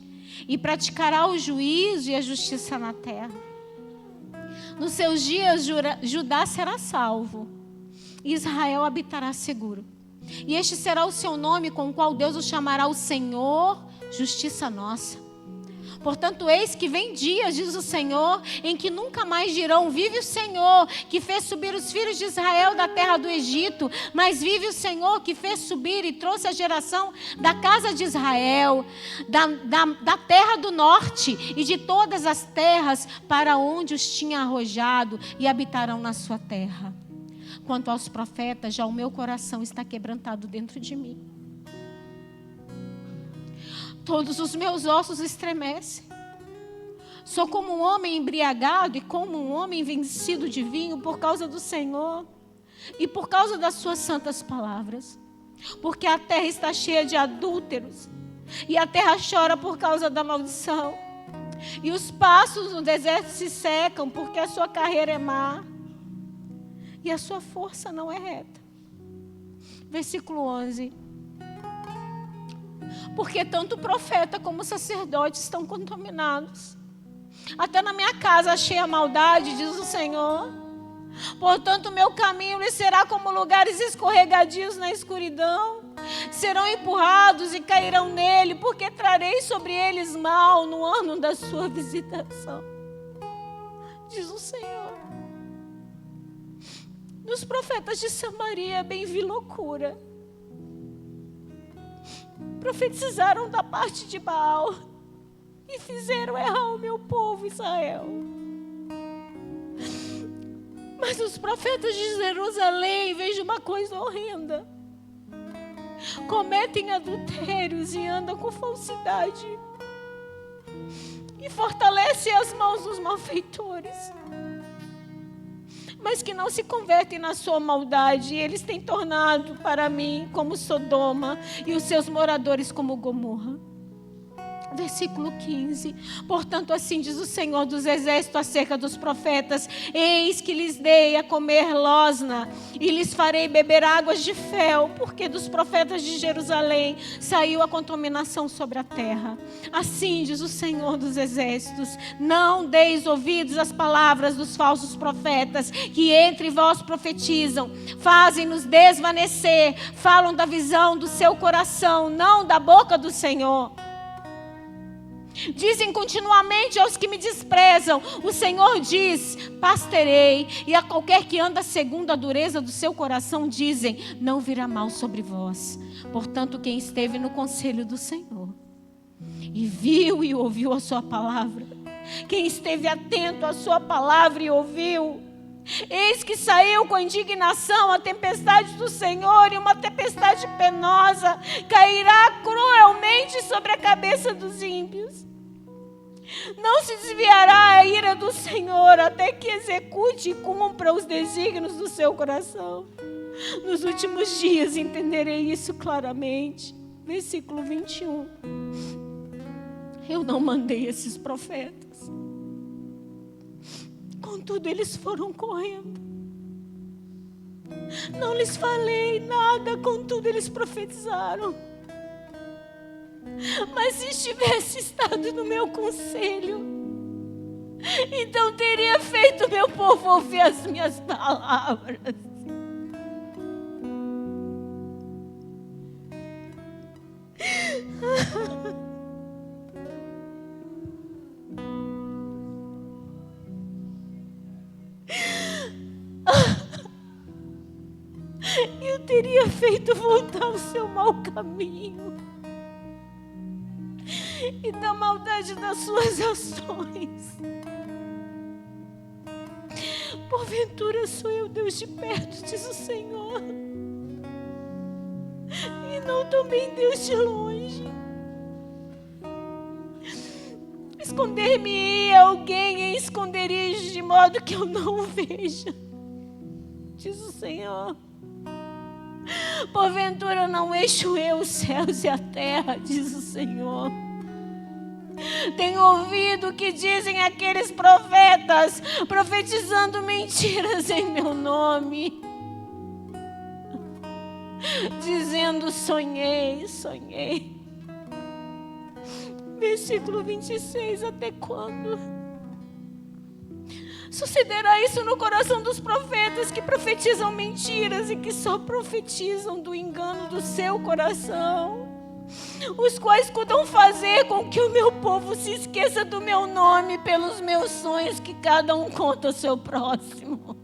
e praticará o juízo e a justiça na terra. Nos seus dias Judá será salvo, e Israel habitará seguro. E este será o seu nome, com o qual Deus o chamará o Senhor, justiça nossa. Portanto, eis que vem dias, diz o Senhor, em que nunca mais dirão, vive o Senhor, que fez subir os filhos de Israel da terra do Egito, mas vive o Senhor, que fez subir e trouxe a geração da casa de Israel, da terra do norte e de todas as terras para onde os tinha arrojado, e habitarão na sua terra. Quanto aos profetas, já o meu coração está quebrantado dentro de mim. Todos os meus ossos estremecem. Sou como um homem embriagado e como um homem vencido de vinho por causa do Senhor e por causa das suas santas palavras. Porque a terra está cheia de adúlteros e a terra chora por causa da maldição. E os passos no deserto se secam porque a sua carreira é má e a sua força não é reta. Versículo 11. Porque tanto o profeta como o sacerdote estão contaminados. Até na minha casa achei a maldade, diz o Senhor. Portanto, o meu caminho lhes será como lugares escorregadios na escuridão. Serão empurrados e cairão nele, porque trarei sobre eles mal no ano da sua visitação, diz o Senhor. Nos profetas de Samaria bem vi loucura. Profetizaram da parte de Baal e fizeram errar o meu povo Israel. Mas os profetas de Jerusalém vejo uma coisa horrenda. Cometem adultérios e andam com falsidade, e fortalecem as mãos dos malfeitores, mas que não se convertem na sua maldade. E eles têm tornado para mim como Sodoma, e os seus moradores como Gomorra. Versículo 15. Portanto, assim diz o Senhor dos Exércitos acerca dos profetas: eis que lhes dei a comer losna e lhes farei beber águas de fel, porque dos profetas de Jerusalém saiu a contaminação sobre a terra. Assim diz o Senhor dos Exércitos: não deis ouvidos às palavras dos falsos profetas, que entre vós profetizam, fazem-nos desvanecer, falam da visão do seu coração, não da boca do Senhor. Dizem continuamente aos que me desprezam: o Senhor diz, pasterei. E a qualquer que anda segundo a dureza do seu coração, dizem, não virá mal sobre vós. Portanto, quem esteve no conselho do Senhor e viu e ouviu a sua palavra, quem esteve atento à sua palavra e ouviu, eis que saiu com indignação a tempestade do Senhor, e uma tempestade penosa cairá cruelmente sobre a cabeça dos ímpios. Não se desviará a ira do Senhor até que execute e cumpra os desígnios do seu coração. Nos últimos dias entenderei isso claramente. Versículo 21. Eu não mandei esses profetas, contudo eles foram correndo. Não lhes falei nada, contudo eles profetizaram. Mas se estivesse estado no meu conselho, então teria feito meu povo ouvir as minhas palavras. Eu teria feito voltar o seu mau caminho e da maldade das suas ações. Porventura sou eu Deus de perto, diz o Senhor, e não também Deus de longe. Esconder-me-ia alguém em esconderijos, de modo que eu não o veja, diz o Senhor. Porventura não eixo eu os céus e a terra, diz o Senhor. Tenho ouvido o que dizem aqueles profetas, profetizando mentiras em meu nome, dizendo sonhei, sonhei. Versículo 26, até quando sucederá isso no coração dos profetas que profetizam mentiras e que só profetizam do engano do seu coração, os quais cuidam fazer com que o meu povo se esqueça do meu nome pelos meus sonhos que cada um conta ao seu próximo,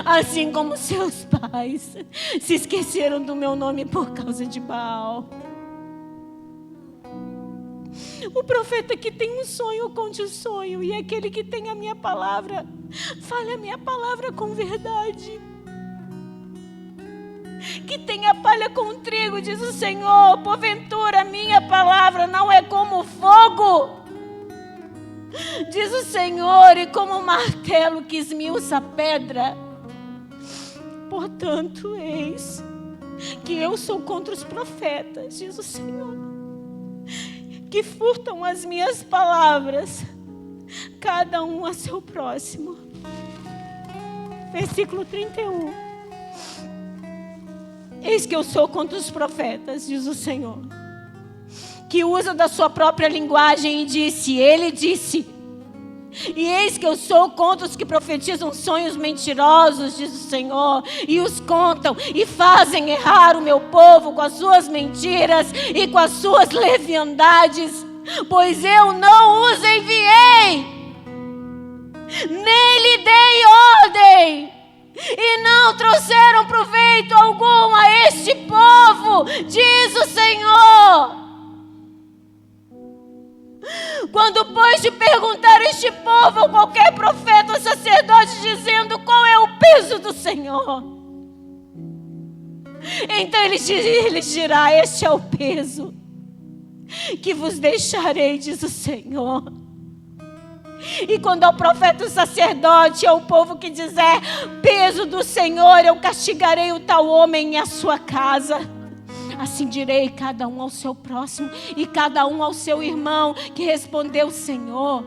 assim como seus pais se esqueceram do meu nome por causa de Baal. O profeta que tem um sonho, conte o sonho, e aquele que tem a minha palavra, fale a minha palavra com verdade. Que tem a palha com o trigo, diz o Senhor, porventura a minha palavra não é como fogo, diz o Senhor, e como um martelo que esmiuça a pedra. Portanto, eis que eu sou contra os profetas, diz o Senhor, que furtam as minhas palavras, cada um a seu próximo. Versículo 31. Eis que eu sou contra os profetas, diz o Senhor, que usa da sua própria linguagem e disse, ele disse. E eis que eu sou contra os que profetizam sonhos mentirosos, diz o Senhor, e os contam e fazem errar o meu povo com as suas mentiras e com as suas leviandades, pois eu não os enviei, nem lhe dei ordem, e não trouxeram proveito algum a este povo, diz o Senhor. Quando, pois, te perguntar este povo ou qualquer profeta ou sacerdote dizendo qual é o peso do Senhor, então ele dirá, este é o peso que vos deixarei, diz o Senhor. E quando ao profeta, o sacerdote ou o povo que dizer peso do Senhor, eu castigarei o tal homem e a sua casa. Assim direi cada um ao seu próximo e cada um ao seu irmão, que respondeu: Senhor.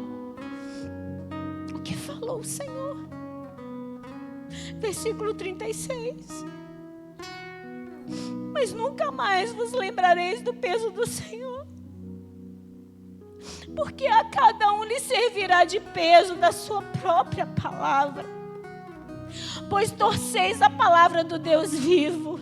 O que falou o Senhor? Versículo 36. Mas nunca mais vos lembrareis do peso do Senhor, porque a cada um lhe servirá de peso da sua própria palavra. Pois torceis a palavra do Deus vivo,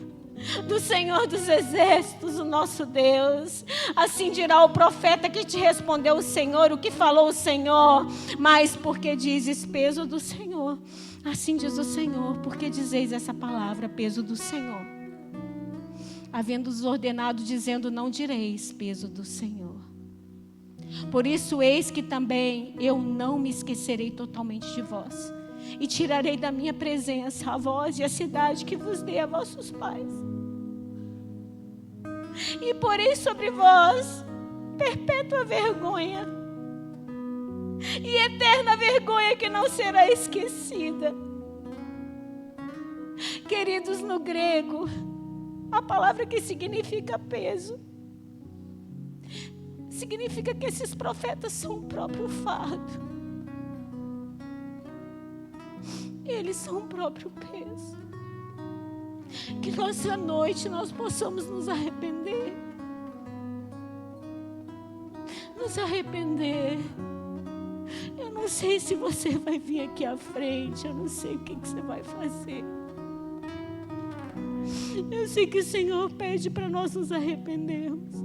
do Senhor dos exércitos, o nosso Deus. Assim dirá o profeta que te respondeu o Senhor, o que falou o Senhor. Mas porque dizes peso do Senhor, assim diz o Senhor, porque dizeis essa palavra, peso do Senhor, havendo-os ordenado, dizendo: não direis peso do Senhor. Por isso, eis que também eu não me esquecerei totalmente de vós, e tirarei da minha presença a vós e a cidade que vos dei a vossos pais, e porei sobre vós perpétua vergonha, e eterna vergonha que não será esquecida. Queridos, no grego, a palavra que significa peso, significa que esses profetas são o próprio fardo. Eles são o próprio peso. Que nessa noite nós possamos nos arrepender. Nos arrepender. Eu não sei se você vai vir aqui à frente. Eu não sei o que você vai fazer. Eu sei que o Senhor pede para nós nos arrependermos.